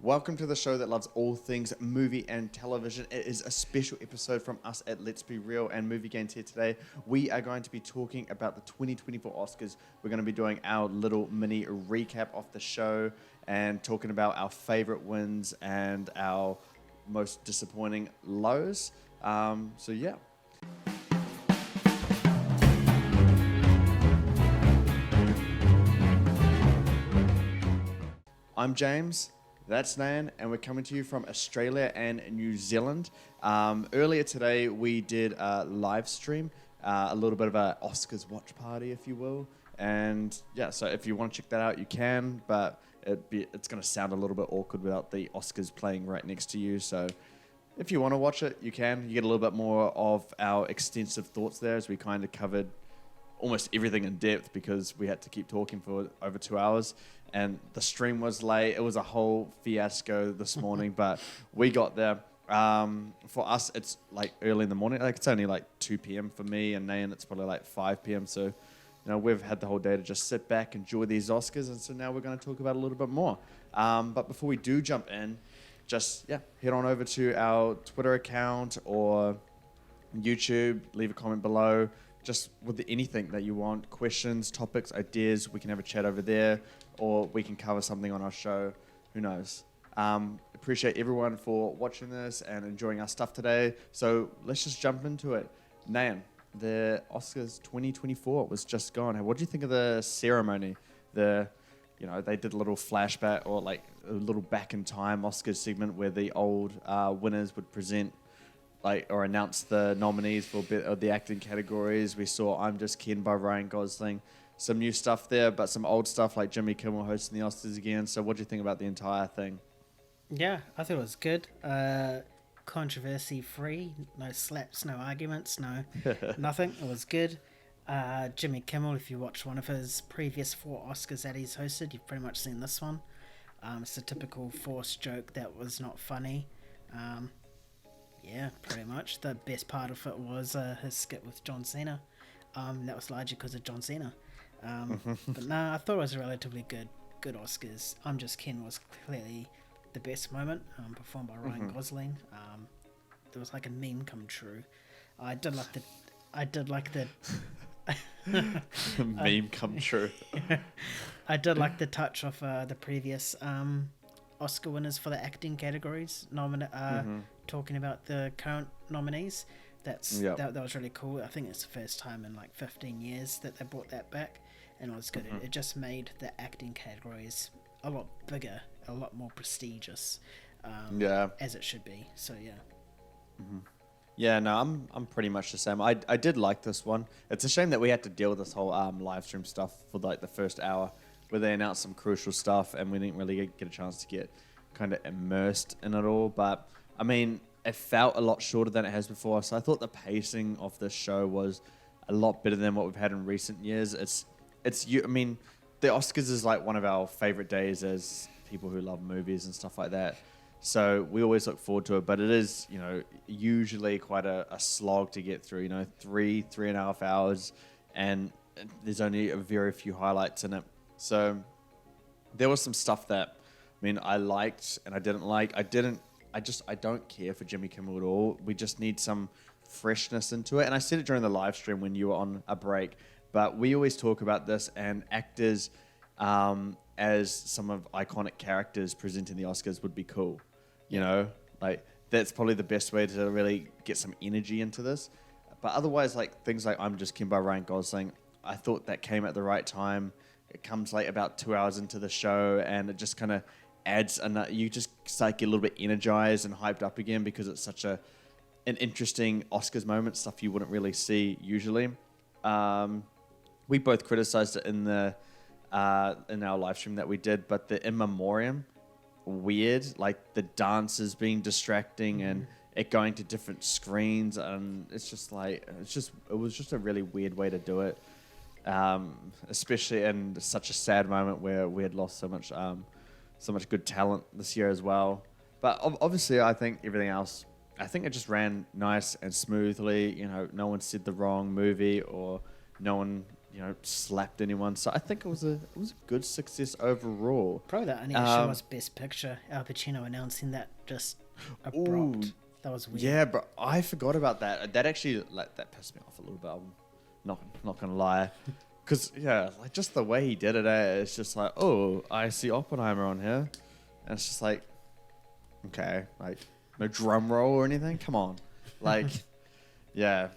Welcome to the show that loves all things movie and television. It is a special episode from us at Let's Be Real and Movie Games here today. We are going to be talking about the 2024 Oscars. We're going to be doing our little mini recap of the show and talking about our favorite wins and our most disappointing lows. So yeah. I'm James, that's Nan, and we're coming to you from Australia and New Zealand. Earlier today, we did a live stream, a little bit of an Oscars watch party, if you will. And yeah, so if you want to check that out, you can, but it's going to sound a little bit awkward without the Oscars playing right next to you. So if you want to watch it, you can. You get a little bit more of our extensive thoughts there as we kind of covered almost everything in depth because we had to keep talking for over 2 hours and the stream was late. It was a whole fiasco this morning, but we got there. For us, it's like early in the morning. Like it's only like 2 p.m. for me, and Nan, it's probably like 5 p.m. So, we've had the whole day to just sit back, enjoy these Oscars, and so now we're going to talk about it a little bit more. But before we do jump in, head on over to our Twitter account or YouTube, leave a comment below. Just with anything that you want, questions, topics, ideas, we can have a chat over there, or we can cover something on our show. Who knows? Appreciate everyone for watching this and enjoying our stuff today. So let's just jump into it. Nan, the Oscars 2024 was just gone. What do you think of the ceremony? They did a little flashback or like a little back in time Oscars segment where the old winners would present or announce the nominees for the acting categories. We saw I'm Just Ken by Ryan Gosling. Some new stuff there, but some old stuff like Jimmy Kimmel hosting the Oscars again. So what do you think about the entire thing? Yeah, I thought it was good. Controversy free, no slaps, no arguments, no nothing. It was good. Jimmy Kimmel, if you watch one of his previous 4 Oscars that he's hosted, you've pretty much seen this one. It's a typical forced joke that was not funny. Yeah, pretty much. The best part of it was his skit with John Cena. That was largely because of John Cena. But no, I thought it was a relatively good Oscars. I'm Just Ken was clearly the best moment, performed by Ryan Gosling. There was like a meme come true. I did like the meme come true. I did like the touch of the previous Oscar winners for the acting categories talking about the current nominees. That was really cool. I think it's the first time in like 15 years that they brought that back, and it was good. It just made the acting categories a lot bigger, a lot more prestigious, as it should be. So Yeah, no, I'm pretty much the same. I did like this one. It's a shame that we had to deal with this whole live stream stuff for like the first hour where they announced some crucial stuff and we didn't really get a chance to get kind of immersed in it all. But I mean, it felt a lot shorter than it has before. So I thought the pacing of this show was a lot better than what we've had in recent years. I mean, the Oscars is like one of our favorite days as people who love movies and stuff like that. So we always look forward to it, but it is, usually quite a slog to get through, 3.5 hours, and there's only a very few highlights in it. So there was some stuff that, I liked and I didn't like. I don't care for Jimmy Kimmel at all. We just need some freshness into it. And I said it during the live stream when you were on a break, but we always talk about this and actors as some of iconic characters presenting the Oscars would be cool. That's probably the best way to really get some energy into this. But otherwise, like things like I'm Just Ken by Ryan Gosling, I thought that came at the right time. It comes like about 2 hours into the show, and it just kind of adds you just start get a little bit energized and hyped up again because it's such an interesting Oscars moment, stuff you wouldn't really see usually. We both criticized it in our live stream that we did, but the in memoriam, weird, like the dances being distracting and it going to different screens, and it was just a really weird way to do it, especially in such a sad moment where we had lost so much good talent this year as well. But obviously, I think everything else, I think it just ran nice and smoothly. No one said the wrong movie, or no one slapped anyone. So I think it was a good success overall. Probably the only issue was Best Picture. Al Pacino announcing that just abrupt. Ooh. That was weird. Yeah, but I forgot about that. That actually that pissed me off a little bit. I'm not gonna lie, because just the way he did it, it's just like, oh, I see Oppenheimer on here, and it's just like, okay, like no drum roll or anything. Come on, like, yeah,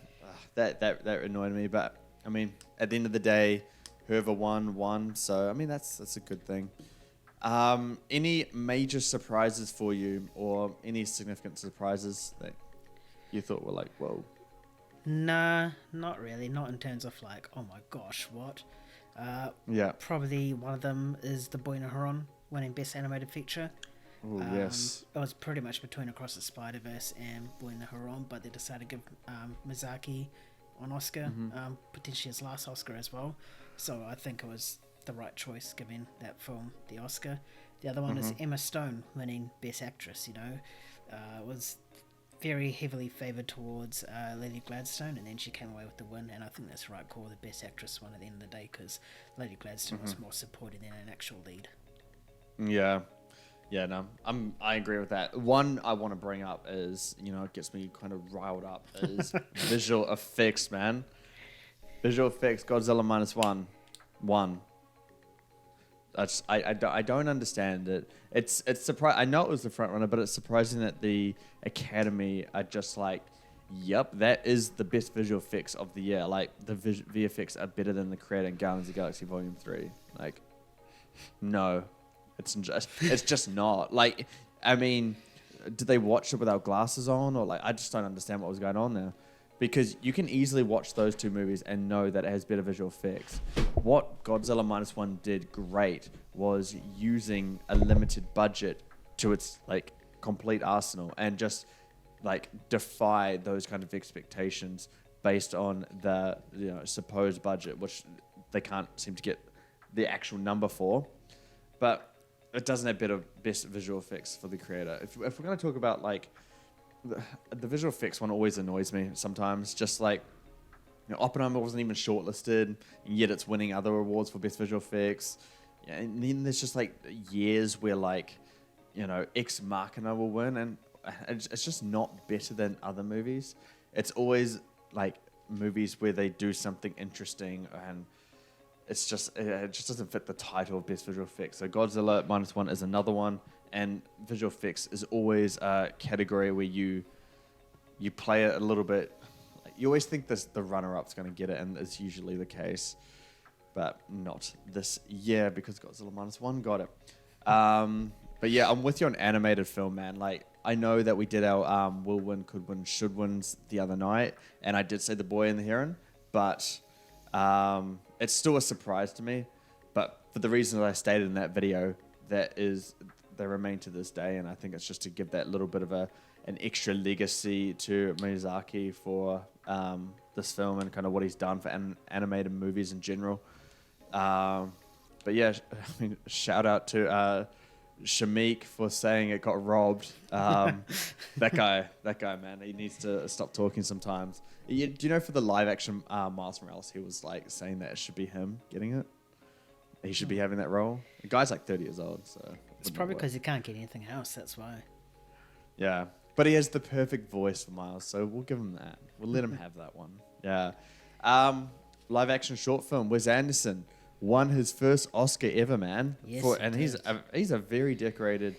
that annoyed me. But I mean, at the end of the day, whoever won. So I mean, that's a good thing. Any major surprises for you, or any significant surprises that you thought were like, whoa? Nah, not really. Not in terms of like, oh my gosh, what? Probably one of them is The Boy in the Heron winning Best Animated Feature. Oh, yes. It was pretty much between Across the Spider-Verse and Boy in the Heron, but they decided to give Miyazaki an Oscar, potentially his last Oscar as well. So I think it was the right choice giving that film the Oscar. The other one is Emma Stone winning Best Actress. It was very heavily favoured towards Lily Gladstone, and then she came away with the win, and I think that's the right call, the Best Actress one at the end of the day, because Lily Gladstone was more supported than an actual lead. No, I agree with that. One I want to bring up is, it gets me kind of riled up, is visual effects, man. Visual effects, Godzilla -1. I don't understand it. It's surprising. I know it was the front runner, but it's surprising that the Academy are just like, yep, that is the best visual effects of the year. Like, the VFX are better than the Creator and Guardians of the Galaxy Volume 3. Like, no, it's just not. Like, I mean, did they watch it without glasses on, or like, I just don't understand what was going on there. Because you can easily watch those two movies and know that it has better visual effects. What Godzilla -1 did great was using a limited budget to its like complete arsenal, and just like defy those kind of expectations based on the supposed budget, which they can't seem to get the actual number for. But it doesn't have best visual effects for the Creator. If we're going to talk about like the visual effects one, always annoys me sometimes. Just like, Oppenheimer wasn't even shortlisted, and yet it's winning other awards for best visual effects. And then there's just like years where like, Ex Machina will win, and it's just not better than other movies. It's always like movies where they do something interesting, and it just doesn't fit the title of best visual effects. So Godzilla -1 is another one. And visual effects is always a category where you play it a little bit. You always think the runner-up's going to get it, and it's usually the case, but not this year because Godzilla -1 got it. But yeah, I'm with you on animated film, man. Like, I know that we did our will win, could win, should wins the other night, and I did say The Boy and the Heron, but it's still a surprise to me. But for the reason that I stated in that video, they remain to this day, and I think it's just to give that little bit of an extra legacy to Miyazaki for this film and kind of what he's done for animated movies in general. But yeah, I mean, shout out to Shamik for saying it got robbed. That guy, man, he needs to stop talking sometimes. Do you know for the live action Miles Morales, he was like saying that it should be him getting it? He should be having that role. The guy's like 30 years old, so it's probably because he can't get anything else. That's why. Yeah, but he has the perfect voice for Miles, so we'll give him that. We'll let him have that one. Yeah. Live action short film. Wes Anderson won his first Oscar ever, man. Yes, and he's a very decorated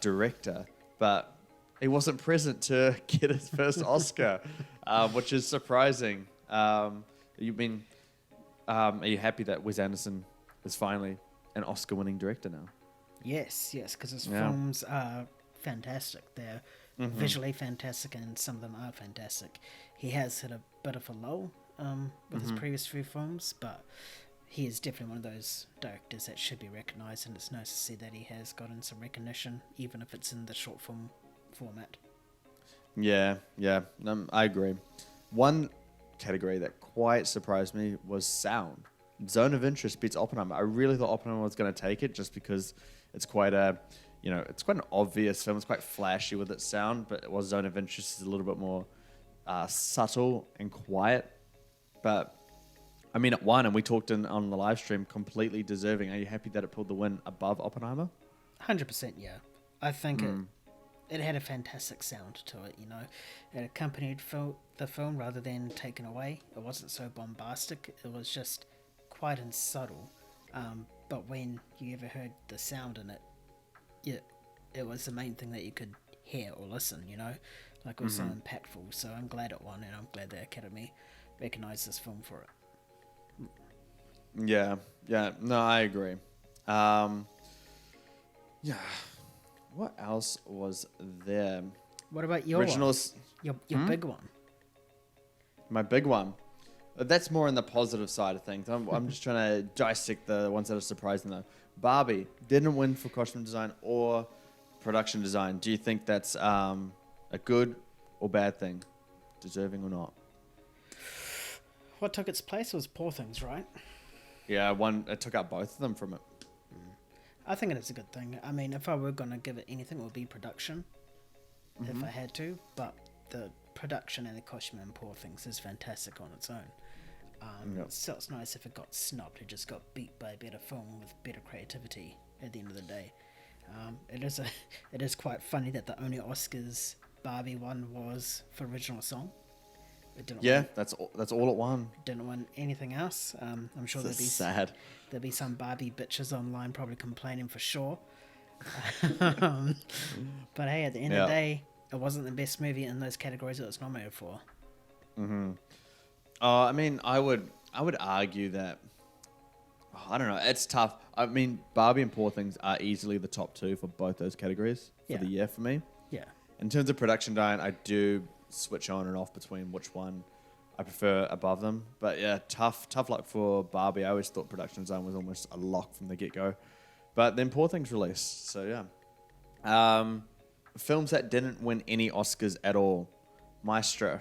director, but he wasn't present to get his first Oscar, which is surprising. Are you happy that Wes Anderson is finally an Oscar-winning director now? Yes, because his films are fantastic. They're visually fantastic, and some of them are fantastic. He has hit a bit of a lull with his previous few films, but he is definitely one of those directors that should be recognised, and it's nice to see that he has gotten some recognition, even if it's in the short film format. Yeah, I agree. One category that quite surprised me was sound. Zone of Interest beats Oppenheimer. I really thought Oppenheimer was going to take it just because it's quite an obvious film. It's quite flashy with its sound, but Zone of Interest is a little bit more subtle and quiet. But I mean, it won, and we talked on the live stream, completely deserving. Are you happy that it pulled the win above Oppenheimer? 100%, yeah. I think it had a fantastic sound to it, you know. It accompanied the film rather than taken away. It wasn't so bombastic. It was just quiet and subtle. But when you ever heard the sound in it, it was the main thing that you could hear or listen, you know. Like, it was so impactful. So I'm glad it won, and I'm glad the Academy recognized this film for it. Yeah. No, I agree. Yeah. What else was there? What about your Originals. one? Your big one? My big one. That's more on the positive side of things. I'm just trying to dissect the ones that are surprising, though. Barbie didn't win for costume design or production design. Do you think that's a good or bad thing? Deserving or not? What took its place was Poor Things, right? Yeah, it took out both of them from it. I think it is a good thing. I mean, if I were going to give it anything, it would be production, if I had to. But the production and the costume in Poor Things is fantastic on its own. So it's nice if it got snubbed. It just got beat by a better film with better creativity at the end of the day. It is quite funny that the only Oscars Barbie won was for original song. It didn't win. That's all it won. Didn't win anything else. I'm sure Sad. There'll be some Barbie bitches online probably complaining for sure. But hey, at the end of the day, it wasn't the best movie in those categories it was nominated for. I mean, I would argue that. I don't know. It's tough. I mean, Barbie and Poor Things are easily the top two for both those categories for the year for me. Yeah. In terms of production design, I do switch on and off between which one I prefer above them. But yeah, tough luck for Barbie. I always thought production design was almost a lock from the get-go. But then Poor Things released, so yeah. Films that didn't win any Oscars at all. Maestro.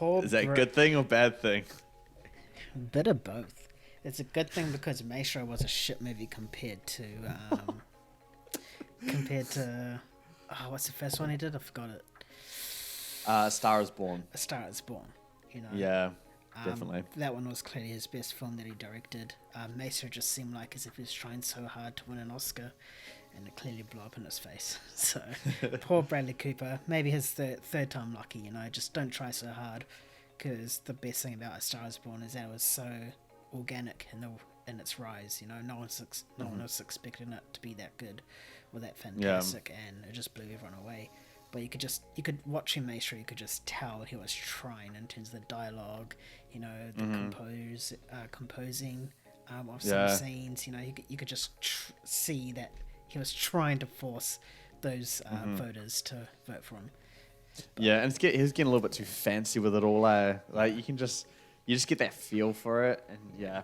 Is that a good thing or bad thing? Bit of both. It's a good thing because Maestro was a shit movie compared to what's the first one he did? I forgot it. A Star is Born. A Star is Born. You know. Yeah, definitely. That one was clearly his best film that he directed. Maestro just seemed like as if he was trying so hard to win an Oscar, and it clearly blew up in his face. So poor Bradley Cooper. Maybe his third time lucky. You know, just don't try so hard, because the best thing about A Star is Born is that it was so organic in its rise. You know, no one was expecting it to be that good or that fantastic, and it just blew everyone away. But you could watch him Maestro, you could just tell he was trying in terms of the dialogue, you know, the composing of some scenes. You know, you could just see that he was trying to force those voters to vote for him. But, yeah, and he was getting a little bit too fancy with it all. Like you just get that feel for it, and yeah,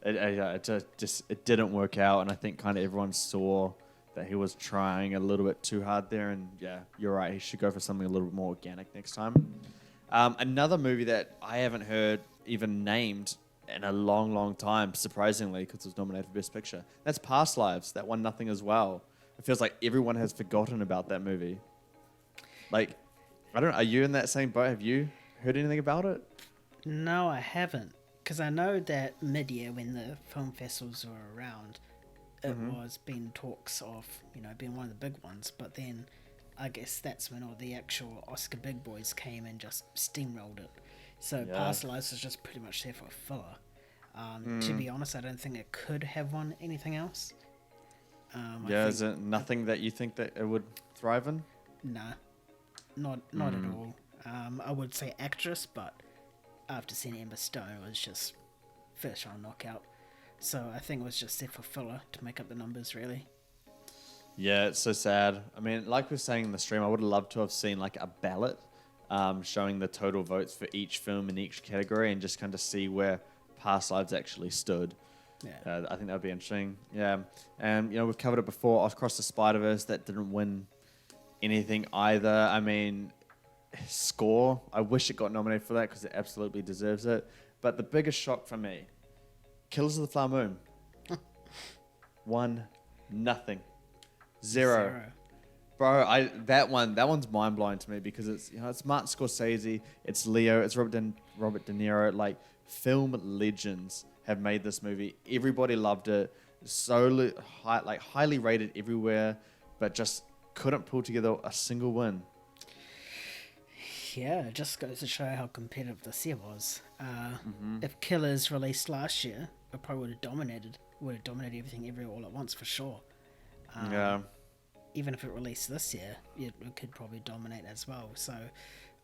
it didn't work out. And I think kind of everyone saw that he was trying a little bit too hard there, and yeah, you're right. He should go for something a little bit more organic next time. Another movie that I haven't heard even named in a long time, surprisingly, because it was nominated for Best Picture. That's Past Lives. That won nothing as well. It feels like everyone has forgotten about that movie. Like, I don't know. Are you in that same boat? Have you heard anything about it? No, I haven't. Because I know that mid-year, when the film festivals were around, it was being talks of, you know, being one of the big ones. But then I guess that's when all the actual Oscar big boys came and just steamrolled it. So Past Lives was just pretty much there for a filler. To be honest, I don't think it could have won anything else. Is it nothing that you think that it would thrive in? Nah, not at all. I would say actress, but after seeing Emma Stone, it was just first round knockout. So I think it was just there for filler to make up the numbers, really. Yeah, it's so sad. I mean, like we were saying in the stream, I would have loved to have seen like a ballot showing the total votes for each film in each category and just kind of see where Past Lives actually stood. Yeah, I think that would be interesting. Yeah, and you know, we've covered it before. Across the Spider-Verse, that didn't win anything either. I mean, score. I wish it got nominated for that because it absolutely deserves it. But the biggest shock for me, Killers of the Flower Moon, 1-0. Bro, that one's mind blowing to me because it's, you know, it's Martin Scorsese, it's Leo, it's Robert De Niro. Like, film legends have made this movie. Everybody loved it. So high, like highly rated everywhere, but just couldn't pull together a single win. Yeah, it just goes to show how competitive this year was. If Killers released last year, it probably would have dominated everything everywhere all at once for sure. Yeah. Even if it released this year, it could probably dominate as well. So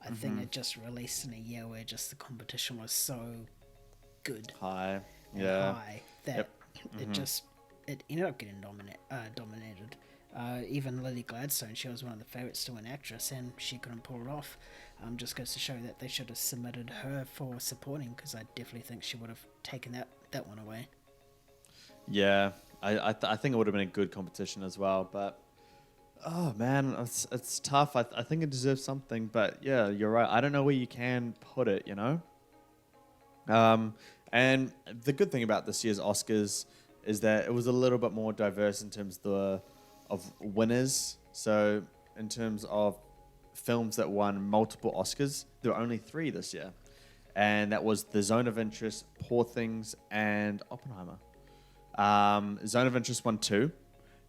I think it just released in a year where just the competition was so good High. and Yeah. high that it ended up getting dominated. Even Lily Gladstone, she was one of the favourites to win actress, and she couldn't pull it off. Just goes to show that they should have submitted her for supporting, because I definitely think she would have taken that one away. Yeah. I think it would have been a good competition as well, but oh man, it's tough. I think it deserves something, but yeah, you're right. I don't know where you can put it, you know? And the good thing about this year's Oscars is that it was a little bit more diverse in terms of winners. So in terms of films that won multiple Oscars, there were only 3 this year. And that was The Zone of Interest, Poor Things, and Oppenheimer. Zone of Interest won 2.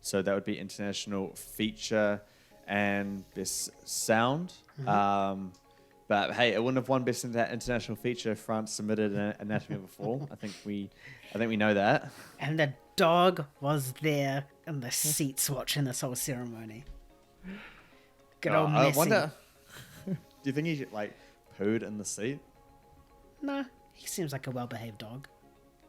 So that would be International Feature and Best Sound. But hey, it wouldn't have won Best International Feature if France submitted an Anatomy of a Fall. I think we know that. And the dog was there in the seats watching this whole ceremony. Good old Messi. I wonder, do you think he like pooed in the seat? No, he seems like a well-behaved dog.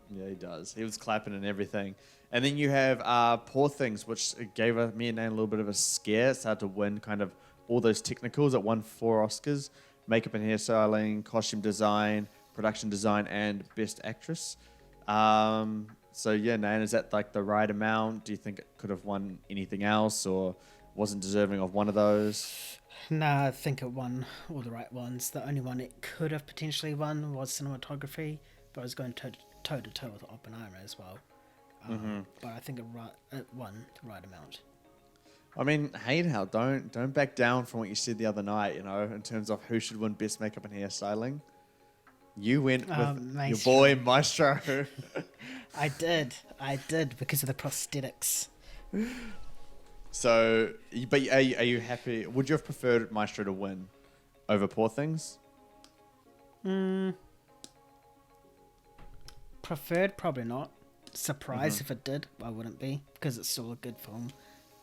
Yeah, he does. He was clapping and everything. And then you have Poor Things, which gave me and Nan a little bit of a scare. It started to win kind of all those technicals. It won 4 Oscars: makeup and hairstyling, costume design, production design, and Best Actress. So yeah, Nan, is that like the right amount? Do you think it could have won anything else, or wasn't deserving of one of those? Nah, I think it won all the right ones. The only one it could have potentially won was cinematography, but I was going toe to toe with Oppenheimer as well. But I think it won the right amount. I mean, Haydenhow, don't back down from what you said the other night, you know, in terms of who should win Best Makeup and Hairstyling. You went with Maestro. your boy, Maestro. I did, because of the prosthetics. So, but are you happy? Would you have preferred Maestro to win over Poor Things? Preferred, probably not. Surprised if it did, I wouldn't be, because it's still a good film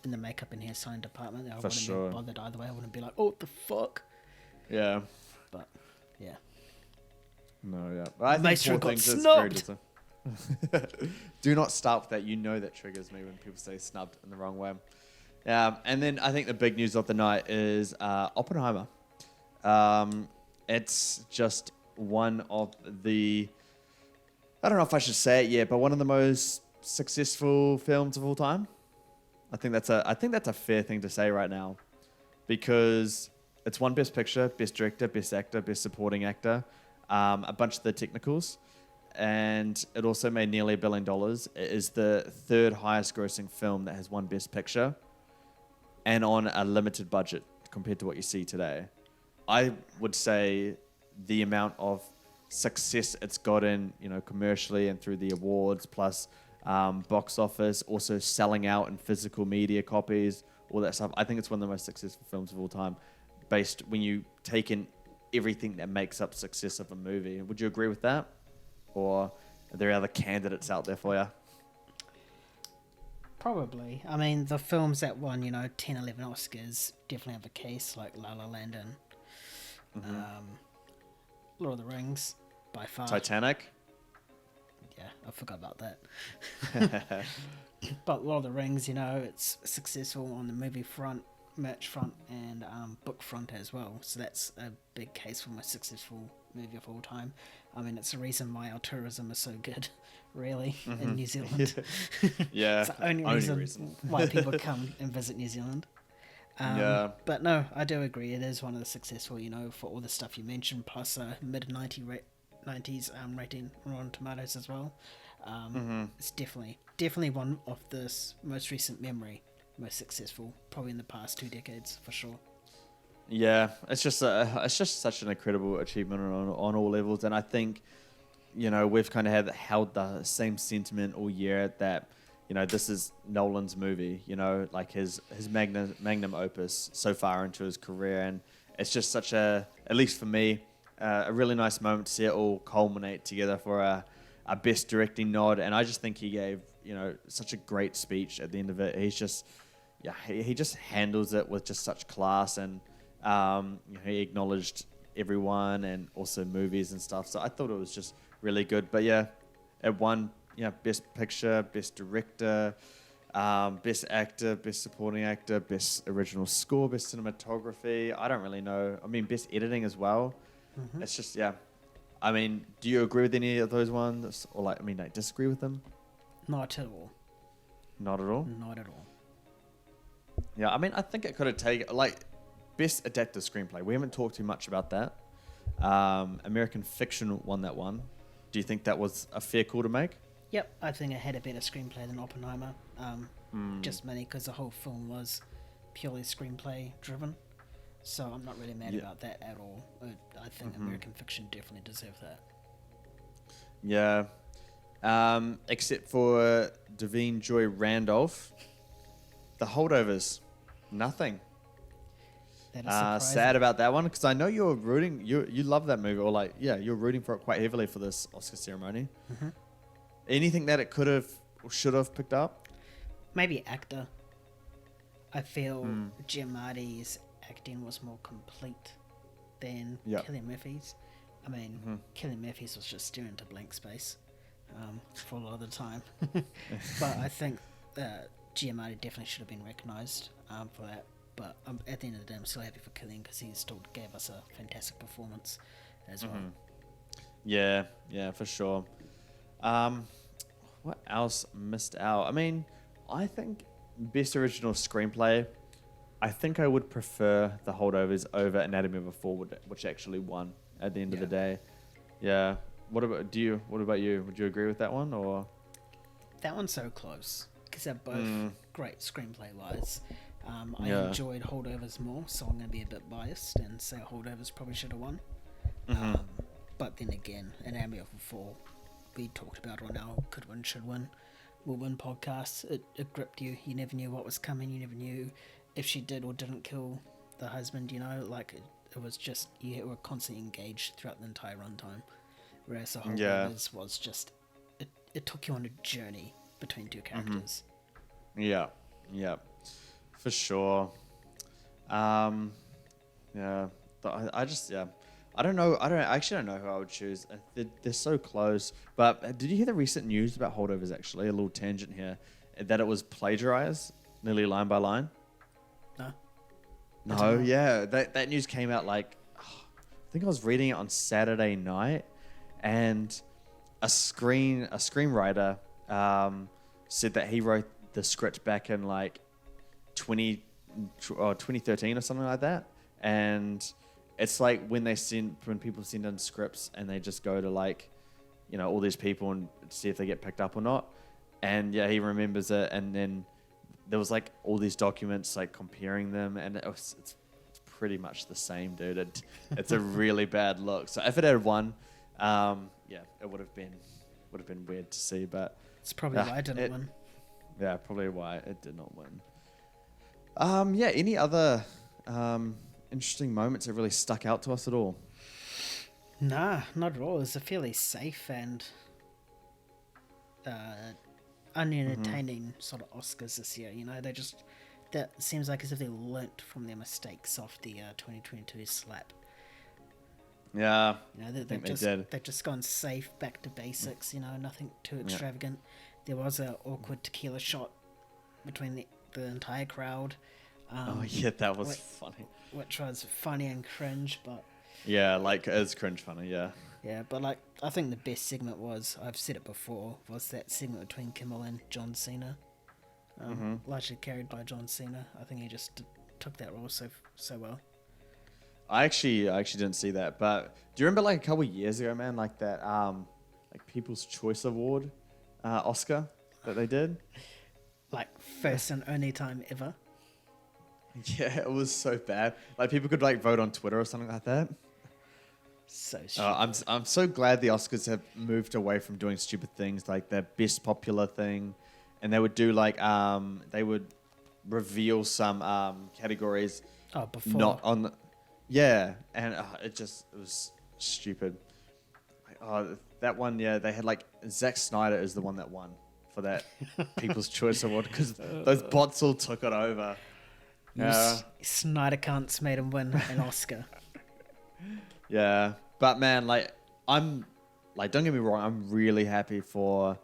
in the makeup and hairstyling department. I wouldn't be bothered either way. I wouldn't be like, oh, what the fuck? Yeah. But, yeah. No, yeah. But I think Maestro Poor got Things snubbed. is very Do not stop that. You know that triggers me when people say snubbed in the wrong way. And then I think the big news of the night is Oppenheimer. It's just one of the, I don't know if I should say it yet, but one of the most successful films of all time. I think that's a fair thing to say right now, because it's won Best Picture, Best Director, Best Actor, Best Supporting Actor, a bunch of the technicals, and it also made nearly $1 billion. It is the 3rd highest grossing film that has won Best Picture, and on a limited budget compared to what you see today. I would say the amount of success it's gotten, you know, commercially and through the awards, plus box office, also selling out in physical media copies, all that stuff. I think it's one of the most successful films of all time, based when you take in everything that makes up success of a movie. Would you agree with that? Or are there other candidates out there for you? Probably. I mean, the films that won, 10, 11 Oscars definitely have a case, like La La Land and Lord of the Rings, by far. Titanic? Yeah, I forgot about that. But Lord of the Rings, it's successful on the movie front, merch front, and book front as well. So that's a big case for most successful movie of all time. I mean, it's the reason why our tourism is so good, really, in New Zealand. Yeah. It's the only reason why people come and visit New Zealand. But no, I do agree. It is one of the successful, for all the stuff you mentioned, plus a mid-90s rating on Rotten Tomatoes as well. It's definitely one of this most recent memory, most successful, probably in the past 2 decades, for sure. Yeah, it's just such an incredible achievement on all levels, and I think we've kind of held the same sentiment all year that, this is Nolan's movie, like his magnum opus so far into his career. And it's just such at least for me, a really nice moment to see it all culminate together for a best directing nod. And I just think he gave, such a great speech at the end of it. He's just, he just handles it with just such class. And he acknowledged everyone and also movies and stuff. So I thought it was just really good. But yeah, it won, best picture, best director, best actor, best supporting actor, best original score, best cinematography. I don't really know. I mean, best editing as well. Mm-hmm. It's just, I mean, do you agree with any of those ones? Or disagree with them? Not at all. Not at all? Not at all. Yeah, I mean, I think it could have taken, best adapted screenplay. We haven't talked too much about that. American Fiction won that one. Do you think that was a fair call to make? Yep, I think it had a better screenplay than Oppenheimer. Just mainly because the whole film was purely screenplay driven. So I'm not really mad about that at all. I think American Fiction definitely deserved that. Yeah. Except for Davine Joy Randolph. The Holdovers. Nothing. That is surprising. Sad about that one, because I know you're rooting. You love that movie, or you're rooting for it quite heavily for this Oscar ceremony. Mm-hmm. Anything that it could have or should have picked up? Maybe actor. I feel Giamatti's acting was more complete than Cillian Murphy's. I mean, Cillian Murphy's was just staring into blank space for a lot of the time. But I think Giamatti definitely should have been recognised for that. But at the end of the day, I'm still happy for Cillian because he still gave us a fantastic performance as well. Yeah, for sure. What else missed out? I mean, I think best original screenplay, I think I would prefer The Holdovers over Anatomy of a Fall, which actually won at the end of the day. Yeah. What about you? Would you agree with that one, or? That one's so close because they're both great screenplay-wise. I enjoyed Holdovers more, so I'm going to be a bit biased and say Holdovers probably should have won. But then again, Anatomy of a Fall, we talked about it on our Could Win, Should Win, Will Win podcast. It gripped you. You never knew what was coming. You never knew if she did or didn't kill the husband, it was just, you were constantly engaged throughout the entire runtime. Whereas the Holdovers was just, it took you on a journey between two characters. Yeah. For sure. I don't know. I actually don't know who I would choose. They're so close. But did you hear the recent news about Holdovers, actually? A little tangent here. That it was plagiarized, nearly line by line. No, yeah. That news came out I think I was reading it on Saturday night. And a screenwriter said that he wrote the script back in 2013 or something like that. And it's when people send in scripts and they just go to all these people and see if they get picked up or not. And he remembers it. And then there was all these documents comparing them, and it's pretty much the same, dude. It's a really bad look. So if it had won, it would have been weird to see. But it's probably why it didn't win. Yeah, probably why it did not win. Any other interesting moments that really stuck out to us at all? Nah, not at all. It was a fairly safe and unentertaining sort of Oscars this year. That seems like as if they learnt from their mistakes off the 2022 slap. Yeah, they've just gone safe, back to basics. Nothing too extravagant. There was an awkward tequila shot between the entire crowd. That was funny. Which was funny and cringe, but... Yeah, it's cringe funny, yeah. Yeah, but I think the best segment was, I've said it before, was that segment between Kimmel and John Cena. Largely carried by John Cena. I think he just took that role so well. I actually didn't see that, but do you remember a couple of years ago, man, that People's Choice Award Oscar that they did? First and only time ever. Yeah, it was so bad. People could vote on Twitter or something like that. So stupid. I'm so glad the Oscars have moved away from doing stupid things like their best popular thing, and they would do like they would reveal some categories Oh, before. not on the, yeah, and it was stupid. Like, that one, yeah, they had like Zack Snyder is the one that won for that People's Choice Award because those bots all took it over. Snyder cunts made him win an Oscar. Yeah, but man, like I'm, like don't get me wrong, I'm really happy for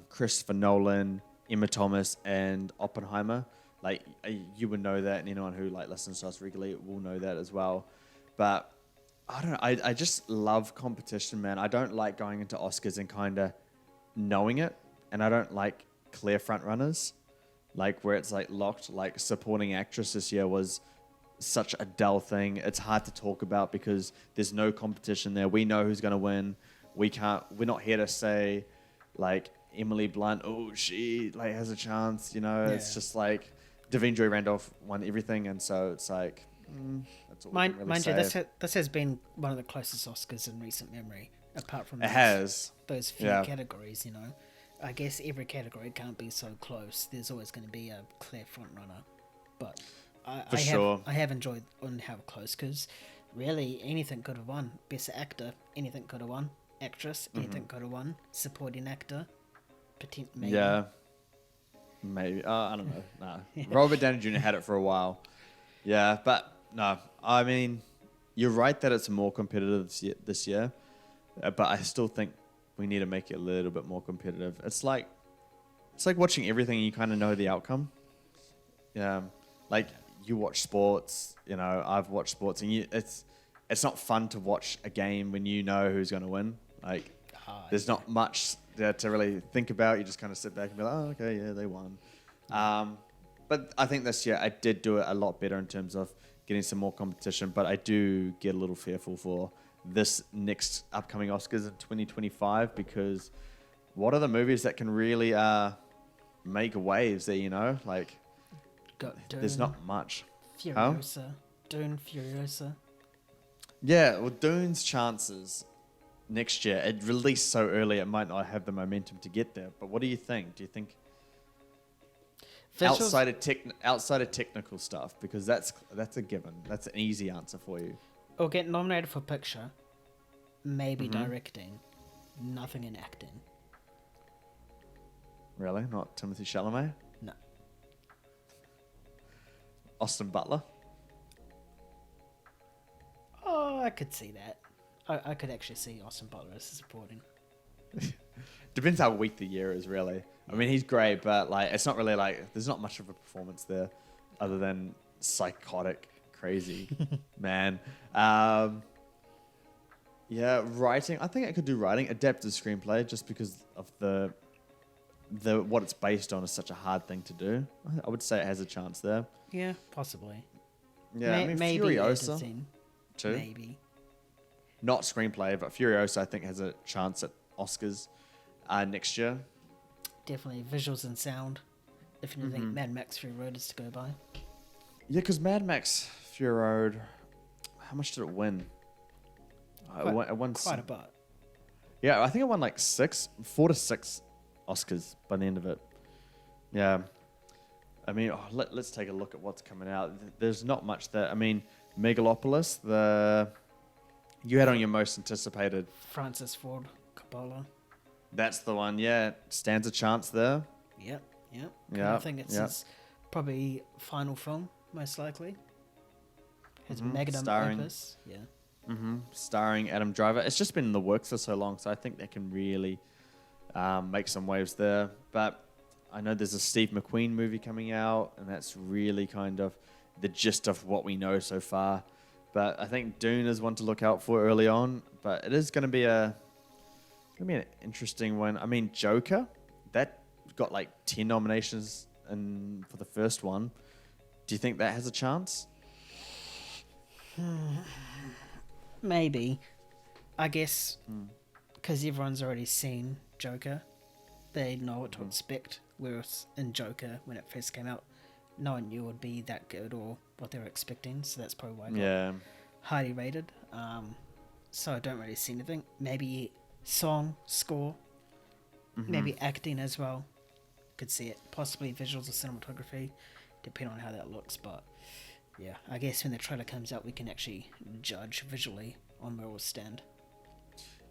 Christopher Nolan, Emma Thomas, and Oppenheimer. Like you would know that, and anyone who like listens to us regularly will know that as well. But I don't know, I just love competition, man. I don't like going into Oscars and kind of knowing it, and I don't like clear front runners, like where it's like locked. Like supporting actress this year was such a dull thing. It's hard to talk about because there's no competition there. We know who's going to win. We're not here to say like Emily Blunt, oh, she like has a chance, you know. Yeah. It's just like Davine Joy Randolph won everything, and so it's like that's all we can really say. This has been one of the closest Oscars in recent memory, apart from those few categories, you know. I guess every category can't be so close. There's always going to be a clear front runner, but I have enjoyed on how close, because really anything could have won. Best actor, anything could have won. Actress, anything could have won. Supporting actor, maybe. Yeah, maybe. I don't know. Nah. Robert Downey Jr. had it for a while. Yeah, but no. I mean, you're right that it's more competitive this year, but I still think we need to make it a little bit more competitive. It's like watching everything and you kind of know the outcome. Yeah, like you watch sports. You know, I've watched sports, and it's not fun to watch a game when you know who's going to win. Like, there's not much there to really think about. You just kind of sit back and be like, oh, okay, yeah, they won. But I think this year I did do it a lot better in terms of getting some more competition. But I do get a little fearful for this next upcoming Oscars in 2025, because what are the movies that can really make waves there, you know? Like, there's not much. Furiosa. Dune, Furiosa. Yeah, well, Dune's chances next year, it released so early it might not have the momentum to get there. But what do you think? Do you think outside of technical stuff, because that's a given. That's an easy answer for you. Or get nominated for picture, maybe directing, nothing in acting. Really? Not Timothée Chalamet? No. Austin Butler? Oh, I could see that. I could actually see Austin Butler as supporting. Depends how weak the year is, really. I mean, he's great, but like, it's not really like, there's not much of a performance there other than psychotic, crazy man. Yeah, writing. I think I could do writing. Adapted screenplay, just because of the what it's based on is such a hard thing to do. I would say it has a chance there. Yeah, possibly. Yeah, I mean, maybe Furiosa too. Maybe. Not screenplay, but Furiosa I think has a chance at Oscars next year. Definitely visuals and sound. If you think Mad Max Fury Road is to go by. Yeah, because Mad Max Fury Road, how much did it win? It won quite a bit. Yeah, I think it won like 4 to 6 Oscars by the end of it. Yeah. I mean, let's take a look at what's coming out. There's not much there. I mean, Megalopolis, you had on your most anticipated. Francis Ford Coppola. That's the one, yeah. Stands a chance there. Yep. I think it's his probably final film, most likely. His magnum opus. Yeah. Starring Adam Driver. It's just been in the works for so long, so I think they can really make some waves there. But I know there's a Steve McQueen movie coming out, and that's really kind of the gist of what we know so far. But I think Dune is one to look out for early on. But it is going to be an interesting one. I mean, Joker, that got like 10 nominations for the first one. Do you think that has a chance? Maybe. I guess because everyone's already seen Joker, they know what to expect. Whereas in Joker, when it first came out, no one knew it would be that good or what they were expecting. So that's probably why it got highly rated. so I don't really see anything. Maybe song, score, maybe acting as well. Could see it. Possibly visuals or cinematography, depending on how that looks. But yeah, I guess when the trailer comes out, we can actually judge visually on where we'll stand.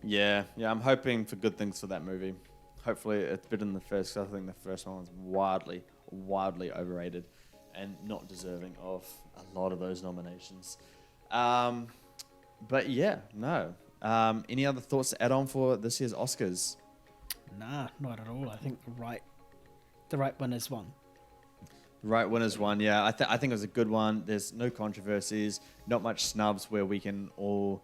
Yeah, I'm hoping for good things for that movie. Hopefully it's better than the first, 'cause I think the first one was wildly overrated and not deserving of a lot of those nominations. But yeah, no. Any other thoughts to add on for this year's Oscars? Nah, not at all. I think the right winners won. Right winners won, yeah. I think it was a good one. There's no controversies, not much snubs where we can all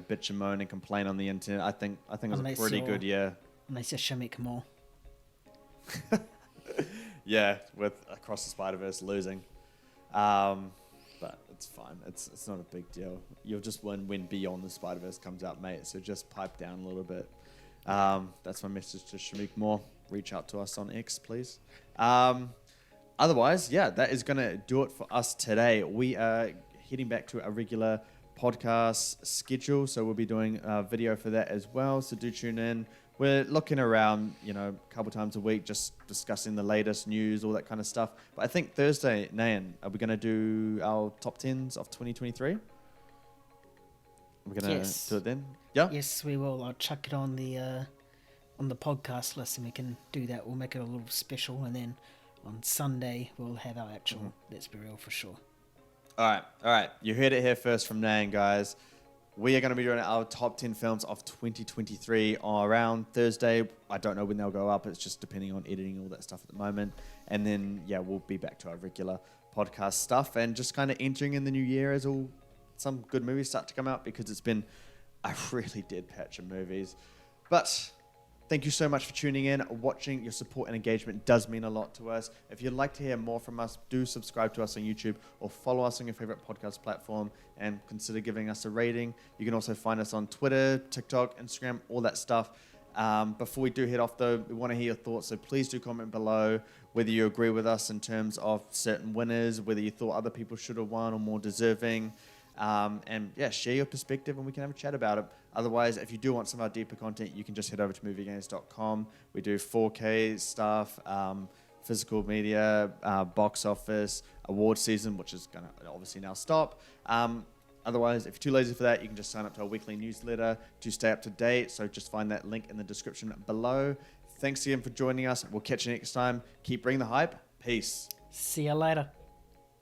bitch and moan and complain on the internet. I think it was a pretty good year. Unless you're Shamik Moore. Yeah, with Across the Spider-Verse losing. But it's fine. It's not a big deal. You'll just win when Beyond the Spider-Verse comes out, mate. So just pipe down a little bit. That's my message to Shamik Moore. Reach out to us on X, please. Otherwise, yeah, that is going to do it for us today. We are heading back to a regular podcast schedule, so we'll be doing a video for that as well. So do tune in. We're looking around, a couple times a week, just discussing the latest news, all that kind of stuff. But I think Thursday, Nayan, are we going to do our top 10s of 2023? We're going to do it then? Yeah? Yes, we will. I'll chuck it on the podcast list and we can do that. We'll make it a little special, and then on Sunday we'll have our actual Let's Be Real for sure. All right. You heard it here first from Nayan, guys. We are going to be doing our top 10 films of 2023 around Thursday. I don't know when they'll go up. It's just depending on editing, all that stuff at the moment. And then, we'll be back to our regular podcast stuff and just kind of entering in the new year as some good movies start to come out, because it's been a really dead patch of movies. But thank you so much for tuning in, watching. Your support and engagement does mean a lot to us. If you'd like to hear more from us, do subscribe to us on YouTube or follow us on your favorite podcast platform and consider giving us a rating. You can also find us on Twitter, TikTok, Instagram, all that stuff. Before we do head off, though, we want to hear your thoughts, so please do comment below whether you agree with us in terms of certain winners, whether you thought other people should have won or more deserving. Share your perspective and we can have a chat about it. Otherwise, if you do want some of our deeper content, you can just head over to moviegames.com. We do 4K stuff, physical media, box office, award season, which is going to obviously now stop. Otherwise, if you're too lazy for that, you can just sign up to our weekly newsletter to stay up to date. So just find that link in the description below. Thanks again for joining us. We'll catch you next time. Keep bringing the hype. Peace. See you later.